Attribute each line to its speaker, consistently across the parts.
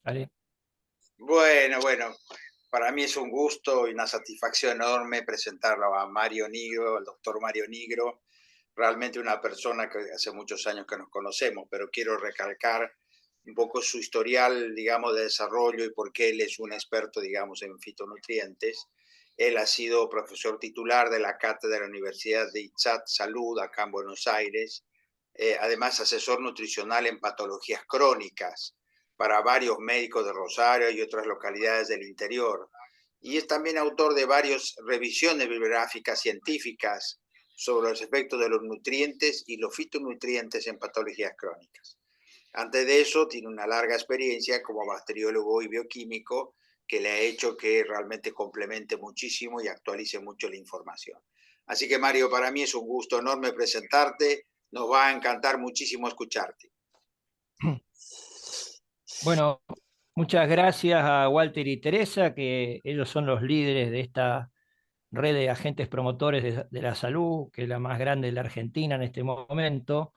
Speaker 1: ¿vale?
Speaker 2: Bueno, para mí es un gusto y una satisfacción enorme presentarlo a Mario Nigro, al doctor Mario Nigro, realmente una persona que hace muchos años que nos conocemos, pero quiero recalcar un poco su historial, digamos, de desarrollo y por qué él es un experto, digamos, en fitonutrientes. Él ha sido profesor titular de la cátedra de la Universidad de ITSAT Salud, acá en Buenos Aires, además asesor nutricional en patologías crónicas para varios médicos de Rosario y otras localidades del interior. Y es también autor de varias revisiones bibliográficas científicas sobre los efectos de los nutrientes y los fitonutrientes en patologías crónicas. Antes de eso, tiene una larga experiencia como bacteriólogo y bioquímico que le ha hecho que realmente complemente muchísimo y actualice mucho la información. Así que Mario, para mí es un gusto enorme presentarte, nos va a encantar muchísimo escucharte.
Speaker 1: Bueno, muchas gracias a Walter y Teresa, que ellos son los líderes de esta red de agentes promotores de la salud, que es la más grande de la Argentina en este momento.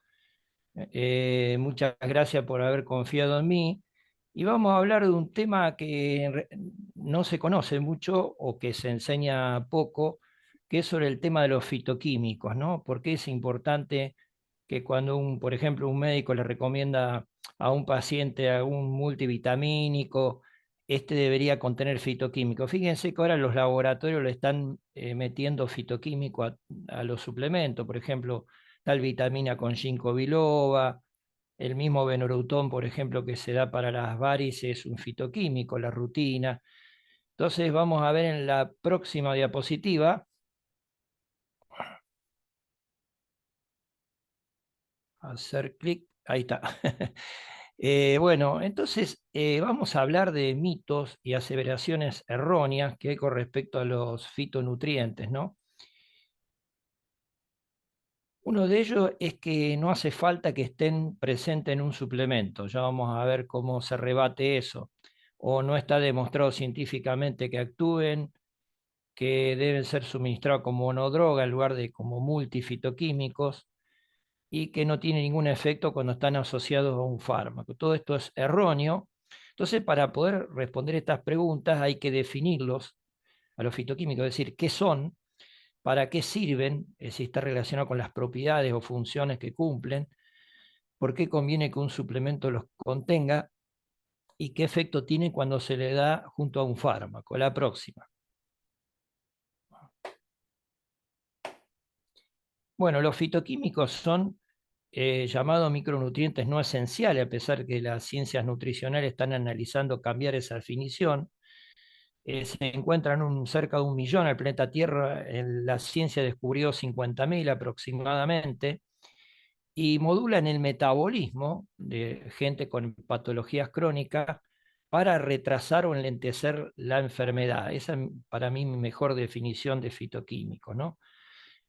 Speaker 1: Muchas gracias por haber confiado en mí. Y vamos a hablar de un tema que no se conoce mucho o que se enseña poco, que es sobre el tema de los fitoquímicos, ¿no? ¿Por qué es importante que cuando por ejemplo, un médico le recomienda a un paciente algún multivitamínico, este debería contener fitoquímicos? Fíjense que ahora los laboratorios le están metiendo fitoquímico a los suplementos, por ejemplo, tal vitamina con ginkgo biloba, el mismo Benorutón, por ejemplo, que se da para las varices, es un fitoquímico, la rutina. Entonces vamos a ver en la próxima diapositiva, hacer clic, ahí está. Bueno, entonces vamos a hablar de mitos y aseveraciones erróneas que hay con respecto a los fitonutrientes, ¿no? Uno de ellos es que no hace falta que estén presentes en un suplemento. Ya vamos a ver cómo se rebate eso. O no está demostrado científicamente que actúen, que deben ser suministrados como monodroga en lugar de como multifitoquímicos y que no tiene ningún efecto cuando están asociados a un fármaco. Todo esto es erróneo. Entonces, para poder responder estas preguntas hay que definirlos a los fitoquímicos, es decir, qué son, para qué sirven, si está relacionado con las propiedades o funciones que cumplen, por qué conviene que un suplemento los contenga y qué efecto tiene cuando se le da junto a un fármaco. La próxima. Bueno, los fitoquímicos son llamados micronutrientes no esenciales, a pesar que las ciencias nutricionales están analizando cambiar esa definición. Se encuentran cerca de 1 millón en el planeta Tierra, la ciencia descubrió 50.000 aproximadamente, y modulan el metabolismo de gente con patologías crónicas para retrasar o enlentecer la enfermedad. Esa es para mí mi mejor definición de fitoquímico, ¿no?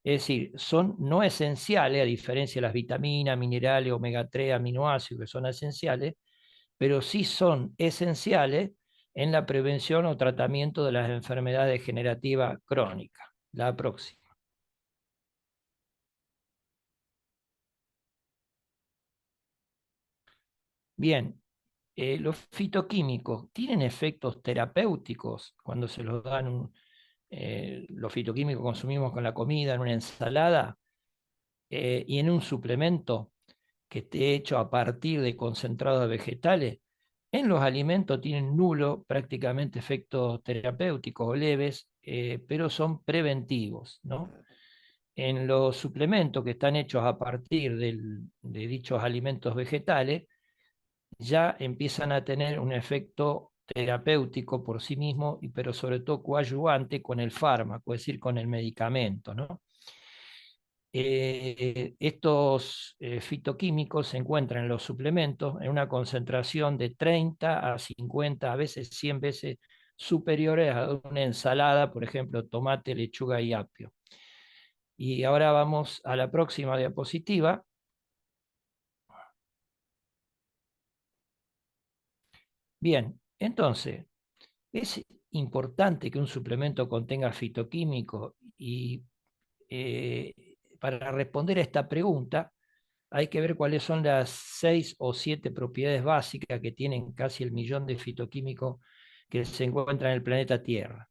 Speaker 1: Es decir, son no esenciales, a diferencia de las vitaminas, minerales, omega 3, aminoácidos, que son esenciales, pero sí son esenciales en la prevención o tratamiento de las enfermedades degenerativas crónicas. La próxima. Bien, los fitoquímicos tienen efectos terapéuticos cuando se los dan, los fitoquímicos que consumimos con la comida, en una ensalada y en un suplemento que esté hecho a partir de concentrados vegetales. En los alimentos tienen nulo prácticamente efectos terapéuticos o leves, pero son preventivos, ¿no? En los suplementos que están hechos a partir de dichos alimentos vegetales, ya empiezan a tener un efecto terapéutico por sí mismo, pero sobre todo coadyuvante con el fármaco, es decir, con el medicamento, ¿no? Estos fitoquímicos se encuentran en los suplementos en una concentración de 30 a 50, a veces 100 veces superiores a una ensalada, por ejemplo, tomate, lechuga y apio. Y ahora vamos a la próxima diapositiva. Bien, entonces, es importante que un suplemento contenga fitoquímicos y para responder a esta pregunta hay que ver cuáles son las 6 o 7 propiedades básicas que tienen casi el millón de fitoquímicos que se encuentran en el planeta Tierra.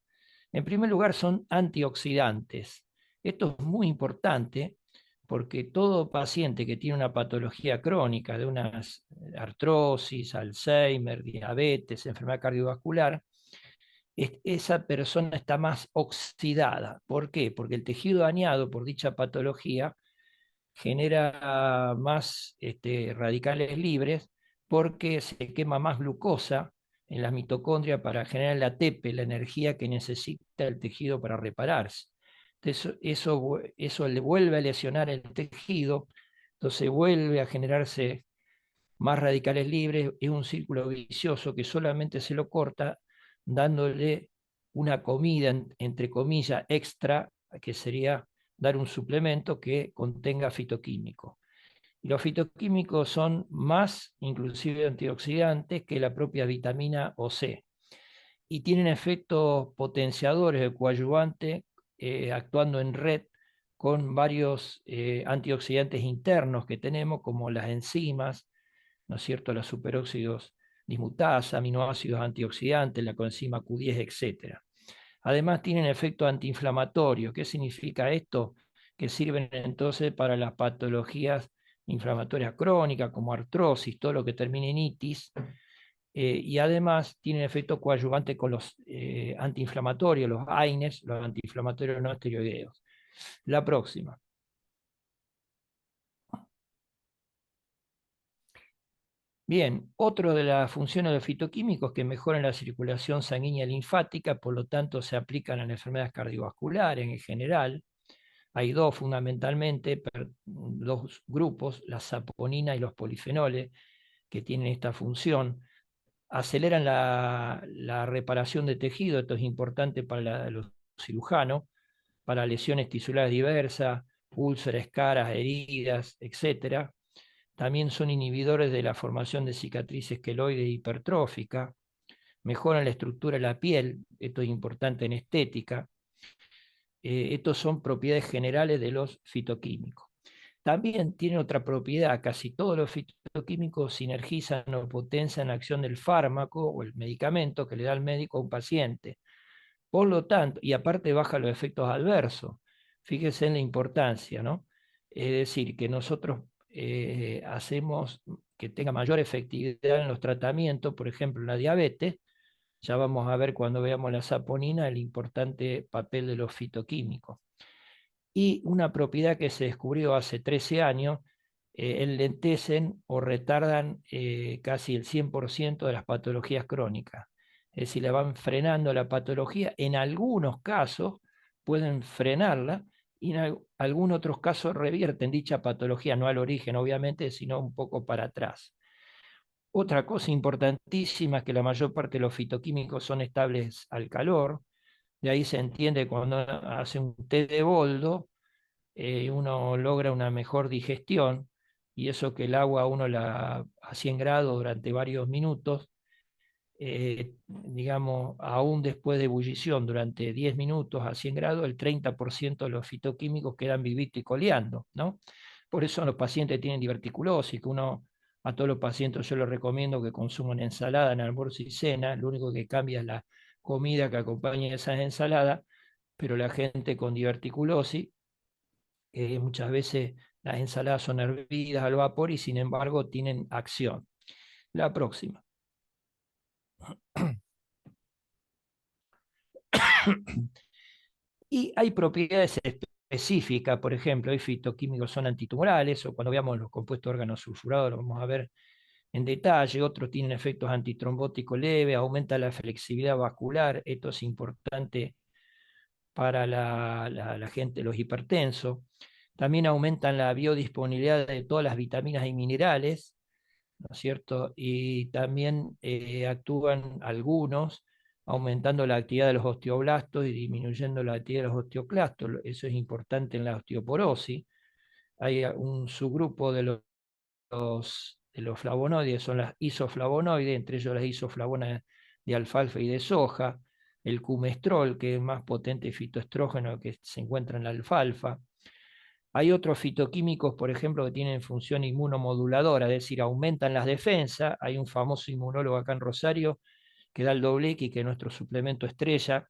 Speaker 1: En primer lugar, son antioxidantes. Esto es muy importante porque todo paciente que tiene una patología crónica de una artrosis, Alzheimer, diabetes, enfermedad cardiovascular, esa persona está más oxidada. ¿Por qué? Porque el tejido dañado por dicha patología genera más radicales libres porque se quema más glucosa en las mitocondrias para generar el ATP, la energía que necesita el tejido para repararse. Entonces, eso le vuelve a lesionar el tejido, entonces vuelve a generarse más radicales libres, es un círculo vicioso que solamente se lo corta dándole una comida, entre comillas, extra, que sería dar un suplemento que contenga fitoquímicos. Y los fitoquímicos son más, inclusive antioxidantes, que la propia vitamina o C. Y tienen efectos potenciadores o coadyuvantes actuando en red con varios antioxidantes internos que tenemos, como las enzimas, ¿no es cierto?, los superóxidos dismutasa, aminoácidos antioxidantes, la coenzima Q10, etcétera. Además tienen efecto antiinflamatorio. ¿Qué significa esto? Que sirven entonces para las patologías inflamatorias crónicas como artrosis, todo lo que termine en itis, y además tienen efecto coadyuvante con los antiinflamatorios, los AINES, los antiinflamatorios no esteroideos. La próxima. Bien, otro de las funciones de los fitoquímicos es que mejoran la circulación sanguínea linfática, por lo tanto se aplican a las enfermedades cardiovasculares en general. Hay dos fundamentalmente, dos grupos, la saponina y los polifenoles, que tienen esta función. Aceleran la reparación de tejido, esto es importante para los cirujanos, para lesiones tisulares diversas, úlceras, caras, heridas, etc. También son inhibidores de la formación de cicatrices queloides hipertróficas, mejoran la estructura de la piel, esto es importante en estética. Estos son propiedades generales de los fitoquímicos. También tiene otra propiedad, casi todos los fitoquímicos sinergizan o potencian la acción del fármaco o el medicamento que le da el médico a un paciente. Por lo tanto, y aparte baja los efectos adversos. Fíjese en la importancia, ¿no? Es decir, que nosotros hacemos que tenga mayor efectividad en los tratamientos, por ejemplo, en la diabetes. Ya vamos a ver cuando veamos la saponina el importante papel de los fitoquímicos. Y una propiedad que se descubrió hace 13 años, enlentecen o retardan casi el 100% de las patologías crónicas. Es decir, le van frenando la patología. En algunos casos pueden frenarla y en algunos otros casos revierten dicha patología, no al origen obviamente, sino un poco para atrás. Otra cosa importantísima es que la mayor parte de los fitoquímicos son estables al calor. De ahí se entiende cuando hace un té de boldo, uno logra una mejor digestión, y eso que el agua uno la a 100 grados durante varios minutos, digamos, aún después de ebullición durante 10 minutos a 100 grados, el 30% de los fitoquímicos quedan vivitos y coleando, ¿no? Por eso los pacientes tienen diverticulosis, que uno, a todos los pacientes yo les recomiendo que consuman ensalada en almuerzo y cena, lo único que cambia es la comida que acompaña esas ensaladas, pero la gente con diverticulosis, muchas veces las ensaladas son hervidas al vapor y sin embargo tienen acción. La próxima. Y hay propiedades específicas, por ejemplo, hay fitoquímicos son antitumorales, o cuando veamos los compuestos órganos sulfurados lo vamos a ver en detalle. Otros tienen efectos antitrombóticos leves, aumenta la flexibilidad vascular, esto es importante para la gente, los hipertensos. También aumentan la biodisponibilidad de todas las vitaminas y minerales, ¿no es cierto? Y también actúan algunos aumentando la actividad de los osteoblastos y disminuyendo la actividad de los osteoclastos. Eso es importante en la osteoporosis. Hay un subgrupo de los flavonoides, son las isoflavonoides, entre ellos las isoflavonas de alfalfa y de soja, el cumestrol, que es el más potente fitoestrógeno que se encuentra en la alfalfa. Hay otros fitoquímicos, por ejemplo, que tienen función inmunomoduladora, es decir, aumentan las defensas. Hay un famoso inmunólogo acá en Rosario que da el doble X, que es nuestro suplemento estrella,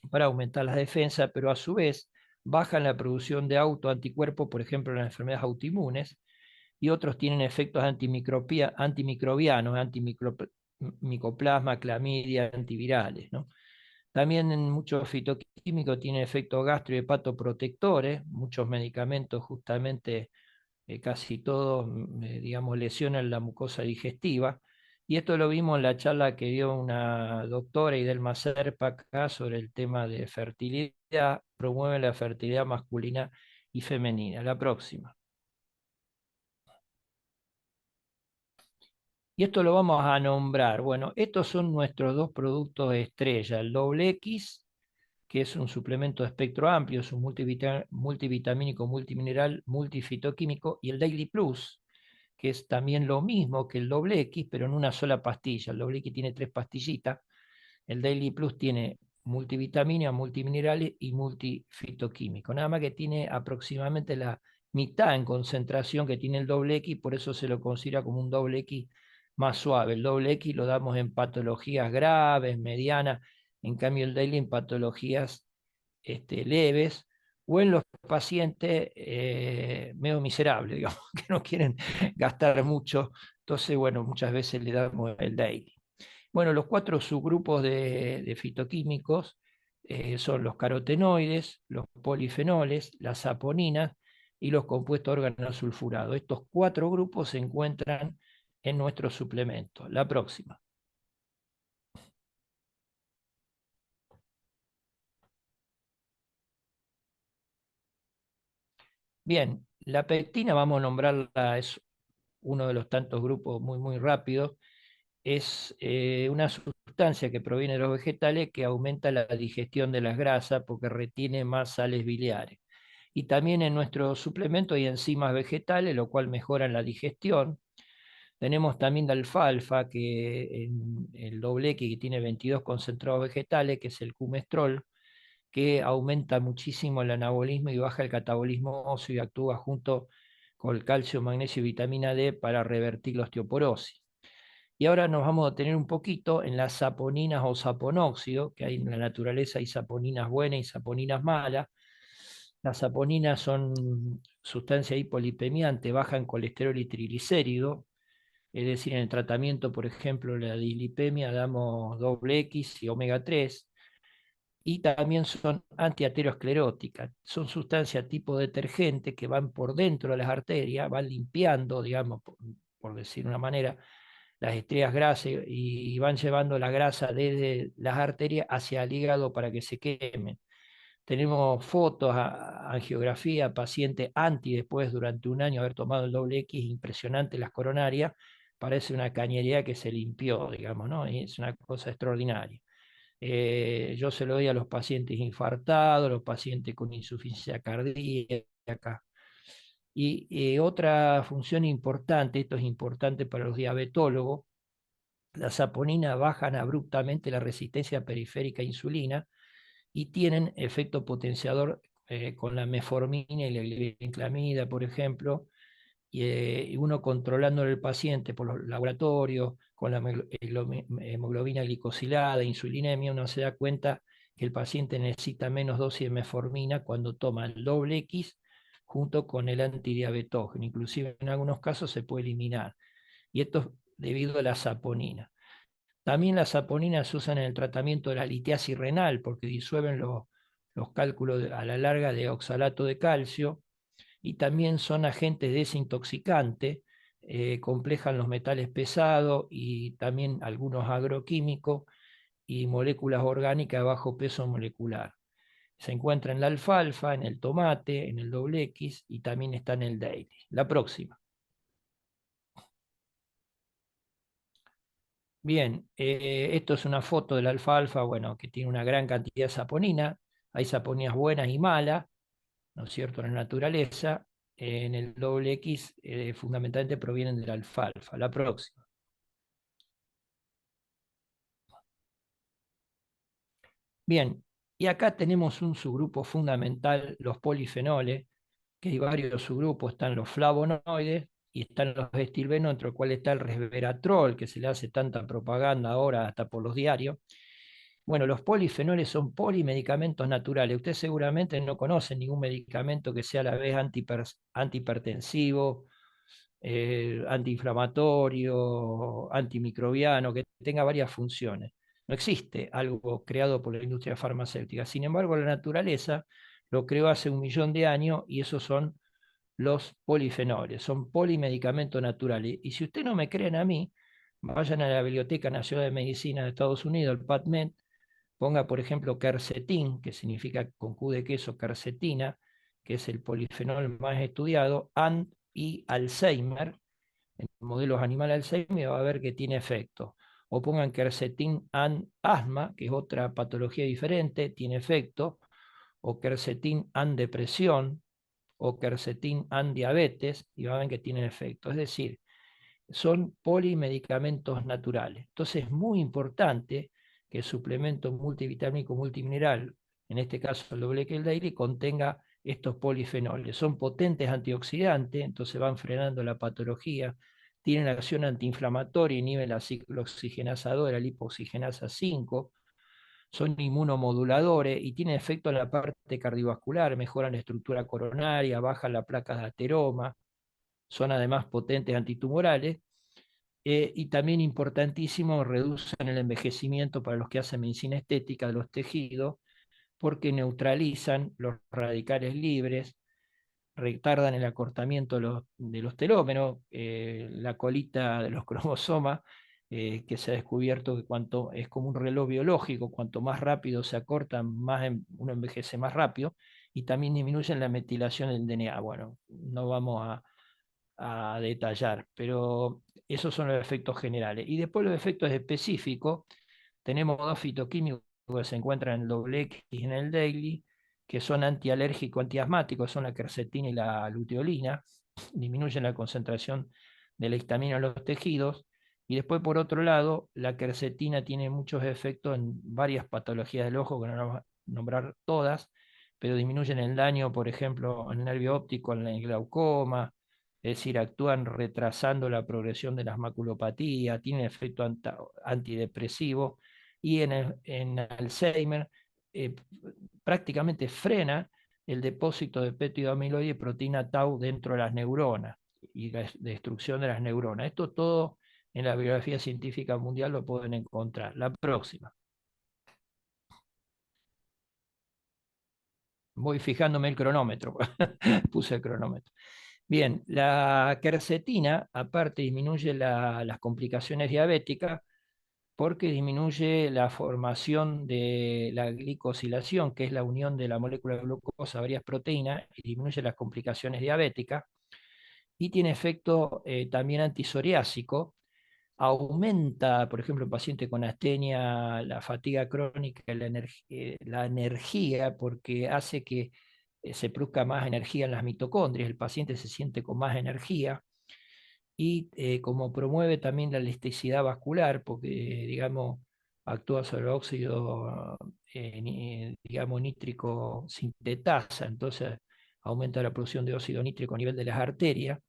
Speaker 1: para aumentar las defensas, pero a su vez bajan la producción de autoanticuerpos, por ejemplo, en las enfermedades autoinmunes, y otros tienen efectos antimicrobianos, antimicoplasma, clamidia, antivirales, ¿no? También en muchos fitoquímicos tienen efectos gastro y hepatoprotectores, muchos medicamentos justamente casi todos, digamos, lesionan la mucosa digestiva. Y esto lo vimos en la charla que dio una doctora, Idelma Serpa, acá sobre el tema de fertilidad, promueve la fertilidad masculina y femenina. La próxima. Y esto lo vamos a nombrar. Bueno, estos son nuestros dos productos estrella, el doble X, que es un suplemento de espectro amplio, es un multivitamínico, multimineral, multifitoquímico, y el Daily Plus, que es también lo mismo que el doble X, pero en una sola pastilla. El doble X tiene 3 pastillitas, el Daily Plus tiene multivitamina, multiminerales y multifitoquímico. Nada más que tiene aproximadamente la mitad en concentración que tiene el doble X, por eso se lo considera como un doble X más suave. El doble X lo damos en patologías graves, medianas, en cambio el Daily en patologías leves, o en los pacientes medio miserables, digamos, que no quieren gastar mucho. Entonces, bueno, muchas veces le damos el daily. Bueno, los 4 subgrupos de fitoquímicos son los carotenoides, los polifenoles, las saponinas y los compuestos organosulfurados. Estos 4 grupos se encuentran en nuestro suplemento. La próxima. Bien, la pectina, vamos a nombrarla, es uno de los tantos grupos muy rápidos. Es una sustancia que proviene de los vegetales que aumenta la digestión de las grasas porque retiene más sales biliares. Y también en nuestro suplemento hay enzimas vegetales, lo cual mejora la digestión. Tenemos también la alfalfa, que en el doble X, que tiene 22 concentrados vegetales, que es el cumestrol, que aumenta muchísimo el anabolismo y baja el catabolismo óseo y actúa junto con el calcio, magnesio y vitamina D para revertir la osteoporosis. Y ahora nos vamos a tener un poquito en las saponinas o saponóxido, que hay en la naturaleza, hay saponinas buenas y saponinas malas. Las saponinas son sustancias hipolipemiantes, bajan colesterol y triglicérido, es decir, en el tratamiento, por ejemplo, la dislipemia damos doble X y omega 3, y también son antiateroscleróticas. Son sustancias tipo detergente que van por dentro de las arterias, van limpiando, digamos, por decir una manera, las estrellas grasas y van llevando la grasa desde las arterias hacia el hígado para que se quemen. Tenemos fotos, angiografía, paciente anti después durante un año haber tomado el doble X, impresionante las coronarias, parece una cañería que se limpió, digamos, ¿no? Y es una cosa extraordinaria. Yo se lo doy a los pacientes infartados, los pacientes con insuficiencia cardíaca. Y otra función importante, esto es importante para los diabetólogos, las saponinas bajan abruptamente la resistencia periférica a insulina y tienen efecto potenciador con la metformina y la glibenclamida, por ejemplo, y uno controlando el paciente por los laboratorios, con la hemoglobina glicosilada, insulinemia, uno se da cuenta que el paciente necesita menos dosis de metformina cuando toma el doble X junto con el antidiabetógeno. Inclusive en algunos casos se puede eliminar. Y esto es debido a la saponina. También las saponinas se usan en el tratamiento de la litiasis renal porque disuelven los cálculos a la larga de oxalato de calcio, y también son agentes desintoxicantes, complejan los metales pesados y también algunos agroquímicos y moléculas orgánicas de bajo peso molecular. Se encuentra en la alfalfa, en el tomate, en el doble X y también está en el daily. La próxima. Bien, esto es una foto de la alfalfa, bueno, que tiene una gran cantidad de saponina. Hay saponinas buenas y malas, ¿no es cierto?, en la naturaleza. En el doble X fundamentalmente provienen de la alfalfa. La próxima. Bien, y acá tenemos un subgrupo fundamental, los polifenoles, que hay varios subgrupos, están los flavonoides y están los estilbenos, entre los cuales está el resveratrol, que se le hace tanta propaganda ahora hasta por los diarios. Bueno, los polifenoles son polimedicamentos naturales. Usted seguramente no conoce ningún medicamento que sea a la vez antihipertensivo, antiinflamatorio, antimicrobiano, que tenga varias funciones. No existe algo creado por la industria farmacéutica. Sin embargo, la naturaleza lo creó hace 1 millón de años y esos son los polifenoles, son polimedicamentos naturales. Y si usted no me creen a mí, vayan a la Biblioteca Nacional de Medicina de Estados Unidos, el PubMed, ponga por ejemplo quercetín, que significa con Q de queso quercetina, que es el polifenol más estudiado, y Alzheimer, en modelos animales Alzheimer va a ver que tiene efecto. O pongan quercetín and asma, que es otra patología diferente, tiene efecto. O quercetín and depresión, o quercetín and diabetes, y van a ver que tienen efecto. Es decir, son polimedicamentos naturales. Entonces es muy importante que el suplemento multivitamínico multimineral, en este caso el doble el daily, contenga estos polifenoles. Son potentes antioxidantes, entonces van frenando la patología, tienen acción antiinflamatoria, inhiben la ciclooxigenasa 2 de la lipoxigenasa 5, son inmunomoduladores y tienen efecto en la parte cardiovascular, mejoran la estructura coronaria, bajan la placa de ateroma, son además potentes antitumorales y también importantísimo, reducen el envejecimiento para los que hacen medicina estética de los tejidos, porque neutralizan los radicales libres, retardan el acortamiento de los telómeros, la colita de los cromosomas, que se ha descubierto que cuanto es como un reloj biológico, cuanto más rápido se acortan, uno envejece más rápido, y también disminuyen la metilación del DNA. Bueno, no vamos a detallar, pero esos son los efectos generales. Y después los efectos específicos, tenemos dos fitoquímicos que se encuentran en el doble X y en el daily, que son antialérgicos, antiasmáticos, son la quercetina y la luteolina, disminuyen la concentración de la histamina en los tejidos. Y después, por otro lado, la quercetina tiene muchos efectos en varias patologías del ojo, que no vamos a nombrar todas, pero disminuyen el daño, por ejemplo, en el nervio óptico, en el glaucoma, es decir, actúan retrasando la progresión de las maculopatías, tienen efecto antidepresivo y en Alzheimer eh, prácticamente frena el depósito de péptido amiloide y proteína tau dentro de las neuronas y la destrucción de las neuronas. Esto todo en la bibliografía científica mundial lo pueden encontrar. La próxima. Voy fijándome el cronómetro, puse el cronómetro. Bien, la quercetina aparte disminuye las complicaciones diabéticas porque disminuye la formación de la glicosilación, que es la unión de la molécula de glucosa a varias proteínas, y disminuye las complicaciones diabéticas, y tiene efecto también antisoriásico, aumenta, por ejemplo, en pacientes con astenia, la fatiga crónica, la energía, porque hace que se produzca más energía en las mitocondrias, el paciente se siente con más energía, y como promueve también la elasticidad vascular, porque, digamos, actúa sobre el óxido, digamos, nítrico sintetasa, entonces aumenta la producción de óxido nítrico a nivel de las arterias.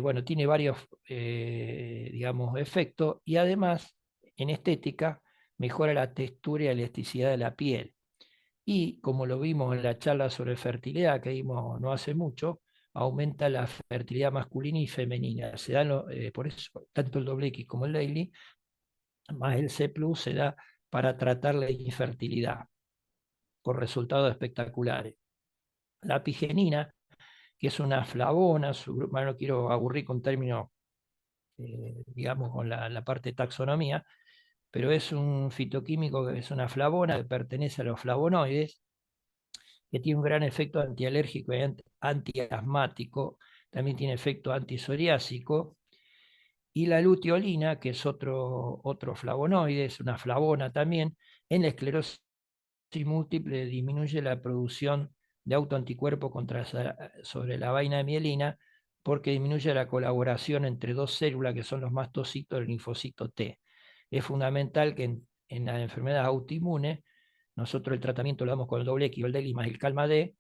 Speaker 1: Bueno, tiene varios, digamos, efectos y además, en estética, mejora la textura y la elasticidad de la piel. Y como lo vimos en la charla sobre fertilidad que dimos no hace mucho, aumenta la fertilidad masculina y femenina. Se dan por eso, tanto el doble X como el daily, más el C plus se da para tratar la infertilidad, con resultados espectaculares. La pigenina, que es una flavona, bueno, no quiero aburrir con términos, digamos, con la parte de taxonomía, pero es un fitoquímico que es una flavona que pertenece a los flavonoides, que tiene un gran efecto antialérgico y antiasmático, también tiene efecto antisoriásico, y la luteolina, que es otro flavonoide, es una flavona también, en la esclerosis múltiple disminuye la producción de autoanticuerpos sobre la vaina de mielina, porque disminuye la colaboración entre dos células que son los mastocitos y el linfocito T. Es fundamental que en las enfermedades autoinmunes, nosotros el tratamiento lo damos con el doble X, el DELI más el calma D,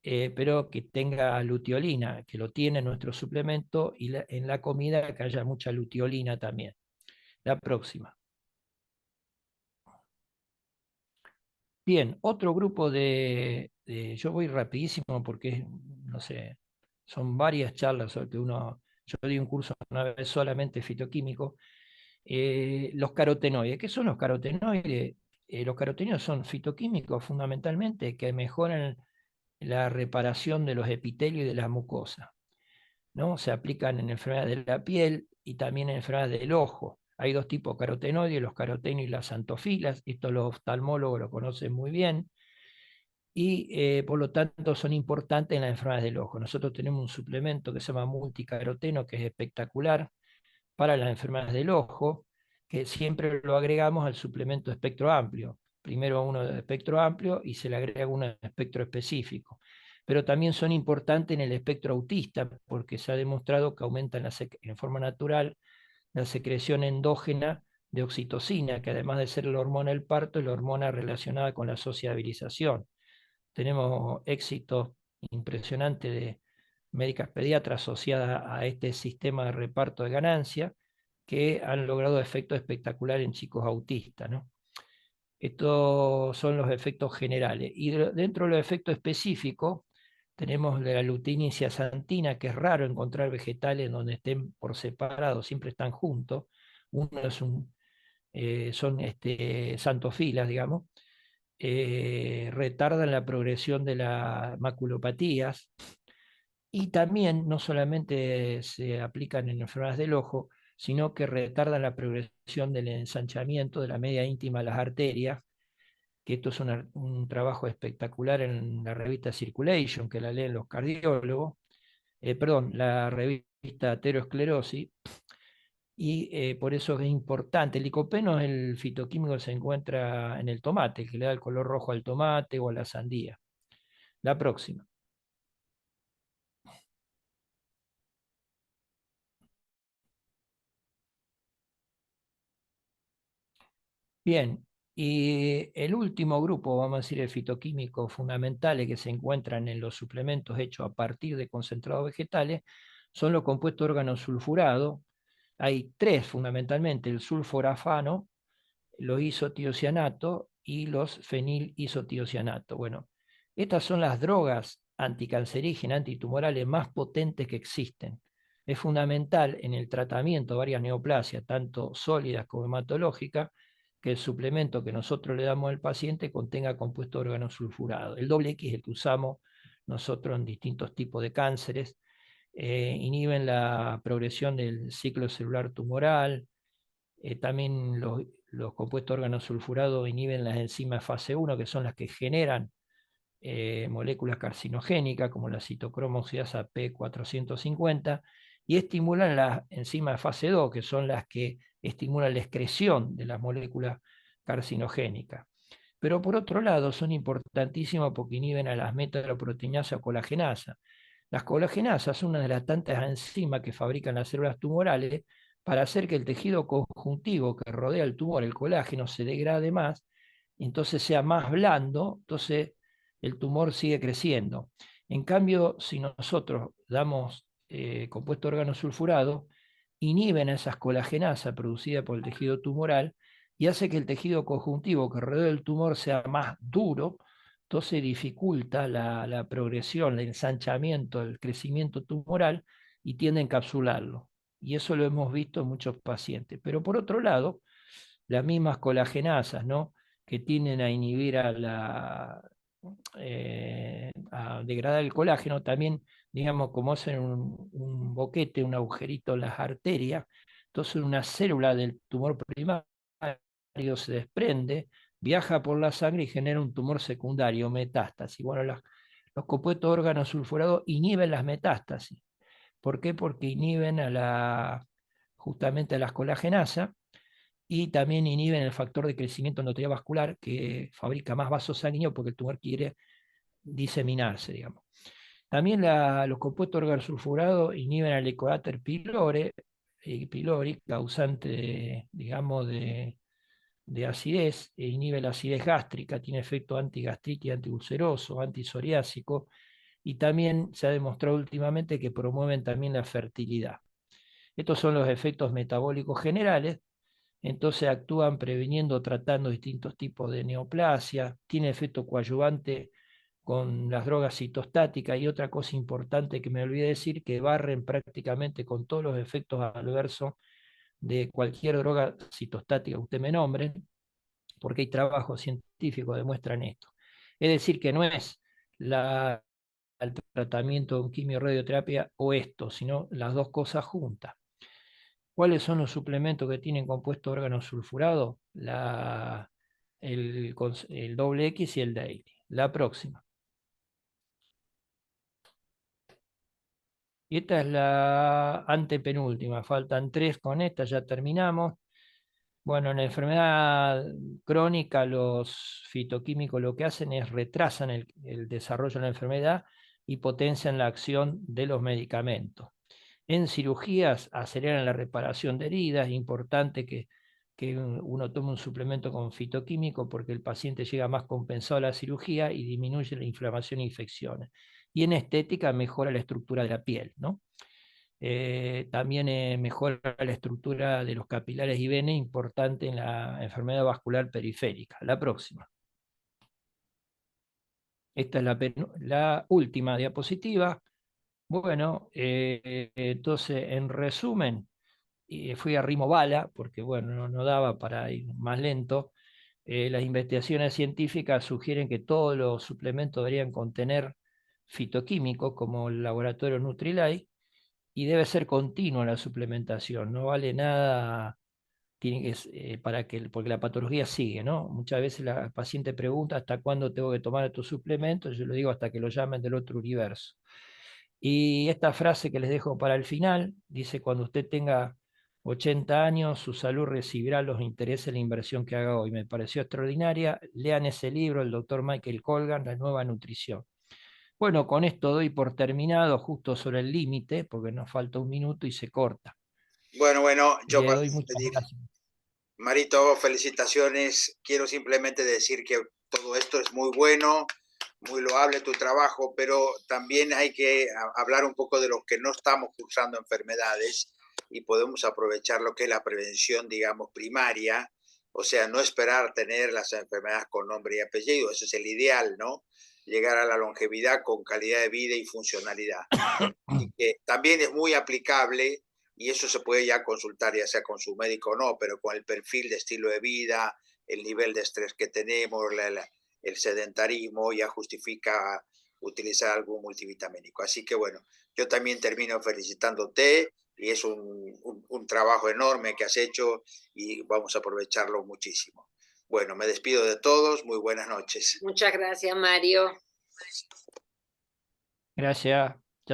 Speaker 1: pero que tenga luteolina, que lo tiene en nuestro suplemento, y en la comida que haya mucha luteolina también. La próxima. Bien, otro grupo yo voy rapidísimo porque, no sé, son varias charlas sobre que yo di un curso una vez solamente fitoquímico. Los carotenoides. ¿Qué son los carotenoides? Los carotenoides son fitoquímicos fundamentalmente que mejoran la reparación de los epitelios y de la mucosa, ¿no? Se aplican en enfermedades de la piel y también en enfermedades del ojo. Hay dos tipos de carotenoides, los carotenos y las antofilas. Esto los oftalmólogos lo conocen muy bien y por lo tanto son importantes en las enfermedades del ojo. Nosotros tenemos un suplemento que se llama multicaroteno, que es espectacular para las enfermedades del ojo, que siempre lo agregamos al suplemento de espectro amplio. Primero uno de espectro amplio y se le agrega uno de espectro específico. Pero también son importantes en el espectro autista, porque se ha demostrado que aumentan en forma natural la secreción endógena de oxitocina, que además de ser la hormona del parto, es la hormona relacionada con la sociabilización. Tenemos éxito impresionante de médicas pediatras asociadas a este sistema de reparto de ganancia que han logrado efectos espectaculares en chicos autistas, ¿no? Estos son los efectos generales. Y dentro de los efectos específicos tenemos la luteína y zeaxantina, que es raro encontrar vegetales donde estén por separado, siempre están juntos. Uno es son santofilas, digamos, retardan la progresión de las maculopatías y también no solamente se aplican en enfermedades del ojo, sino que retardan la progresión del ensanchamiento de la media íntima de las arterias, que esto es un trabajo espectacular en la revista Circulation, que la leen los cardiólogos, perdón, la revista Aterosclerosis, y por eso es importante. El licopeno es el fitoquímico que se encuentra en el tomate, que le da el color rojo al tomate o a la sandía. La próxima. Bien, y el último grupo, vamos a decir, el fitoquímico fundamentales que se encuentran en los suplementos hechos a partir de concentrados vegetales, son los compuestos organosulfurados. Hay tres fundamentalmente: el sulforafano, los isotiocianatos y los fenilisotiocianatos. Bueno, estas son las drogas anticancerígenas, antitumorales más potentes que existen. Es fundamental en el tratamiento de varias neoplasias, tanto sólidas como hematológicas, que el suplemento que nosotros le damos al paciente contenga compuesto organosulfurado. El doble X es el que usamos nosotros en distintos tipos de cánceres. Inhiben la progresión del ciclo celular tumoral. También los compuestos organosulfurados inhiben las enzimas fase 1, que son las que generan moléculas carcinogénicas, como la citocromo oxidasa P450, y estimulan las enzimas fase 2, que son las que estimulan la excreción de las moléculas carcinogénicas. Pero por otro lado, son importantísimas porque inhiben a las metaloproteinasas o colagenasas. Las colagenasas son una de las tantas enzimas que fabrican las células tumorales para hacer que el tejido conjuntivo que rodea el tumor, el colágeno, se degrade más, entonces sea más blando, entonces el tumor sigue creciendo. En cambio, si nosotros damos compuesto organosulfurado, inhiben a esas colagenasas producidas por el tejido tumoral y hace que el tejido conjuntivo que rodea el tumor sea más duro, entonces dificulta la progresión, el ensanchamiento, el crecimiento tumoral y tiende a encapsularlo. Y eso lo hemos visto en muchos pacientes. Pero por otro lado, las mismas colagenasas, ¿no?, que tienden a inhibir a degradar el colágeno, también, digamos, como hacen un boquete, un agujerito en las arterias, entonces una célula del tumor primario se desprende, viaja por la sangre y genera un tumor secundario, metástasis. Bueno, los compuestos órganosulfurados inhiben las metástasis. ¿Por qué? Porque inhiben justamente a las colagenasas y también inhiben el factor de crecimiento endotelial vascular, que fabrica más vasos sanguíneos porque el tumor quiere diseminarse, digamos. También los compuestos organosulfurados inhiben al Helicobacter pylori, causante digamos, de acidez, inhibe la acidez gástrica, tiene efecto antigastrite, antiulceroso, antisoriásico, y también se ha demostrado últimamente que promueven también la fertilidad. Estos son los efectos metabólicos generales. Entonces actúan previniendo o tratando distintos tipos de neoplasia, tiene efecto coadyuvante con las drogas citostáticas, y otra cosa importante que me olvidé decir, que barren prácticamente con todos los efectos adversos de cualquier droga citostática que usted me nombre, porque hay trabajos científicos que demuestran esto. Es decir, que no es el tratamiento con quimio-radioterapia o esto, sino las dos cosas juntas. ¿Cuáles son los suplementos que tienen compuesto órgano sulfurado? El doble X y el Daily. La próxima. Y esta es la antepenúltima. Faltan 3 con esta, ya terminamos. Bueno, en la enfermedad crónica los fitoquímicos lo que hacen es retrasan el desarrollo de la enfermedad y potencian la acción de los medicamentos. En cirugías aceleran la reparación de heridas. Es importante que uno tome un suplemento con fitoquímico porque el paciente llega más compensado a la cirugía y disminuye la inflamación e infecciones. Y en estética mejora la estructura de la piel, ¿no? También mejora la estructura de los capilares y venas, importante en la enfermedad vascular periférica. La próxima. Esta es la última diapositiva. Bueno, entonces, en resumen, fui a ritmo bala, porque bueno, no daba para ir más lento. Las investigaciones científicas sugieren que todos los suplementos deberían contener fitoquímicos, como el laboratorio Nutrilite, y debe ser continua la suplementación. No vale nada tiene que, porque la patología sigue, ¿no? Muchas veces la paciente pregunta hasta cuándo tengo que tomar estos suplementos. Yo le digo hasta que lo llamen del otro universo. Y esta frase que les dejo para el final, dice: cuando usted tenga 80 años, su salud recibirá los intereses de la inversión que haga hoy. Me pareció extraordinaria. Lean ese libro, el doctor Michael Colgan, La nueva nutrición. Bueno, con esto doy por terminado, justo sobre el límite, porque nos falta un minuto y se corta.
Speaker 2: Bueno, yo
Speaker 1: Le
Speaker 2: para
Speaker 1: doy muchas
Speaker 2: despedir,
Speaker 1: gracias.
Speaker 2: Marito, felicitaciones. Quiero simplemente decir que todo esto es muy bueno, muy loable tu trabajo, pero también hay que hablar un poco de los que no estamos cursando enfermedades y podemos aprovechar lo que es la prevención, digamos, primaria, o sea, no esperar tener las enfermedades con nombre y apellido, eso es el ideal, ¿no? Llegar a la longevidad con calidad de vida y funcionalidad. Y que también es muy aplicable, y eso se puede ya consultar, ya sea con su médico o no, pero con el perfil de estilo de vida, el nivel de estrés que tenemos, el sedentarismo, ya justifica utilizar algún multivitamínico. Así que bueno, yo también termino felicitándote, y es un trabajo enorme que has hecho y vamos a aprovecharlo muchísimo. Bueno, me despido de todos, muy buenas noches.
Speaker 3: Muchas gracias, Mario.
Speaker 1: Gracias.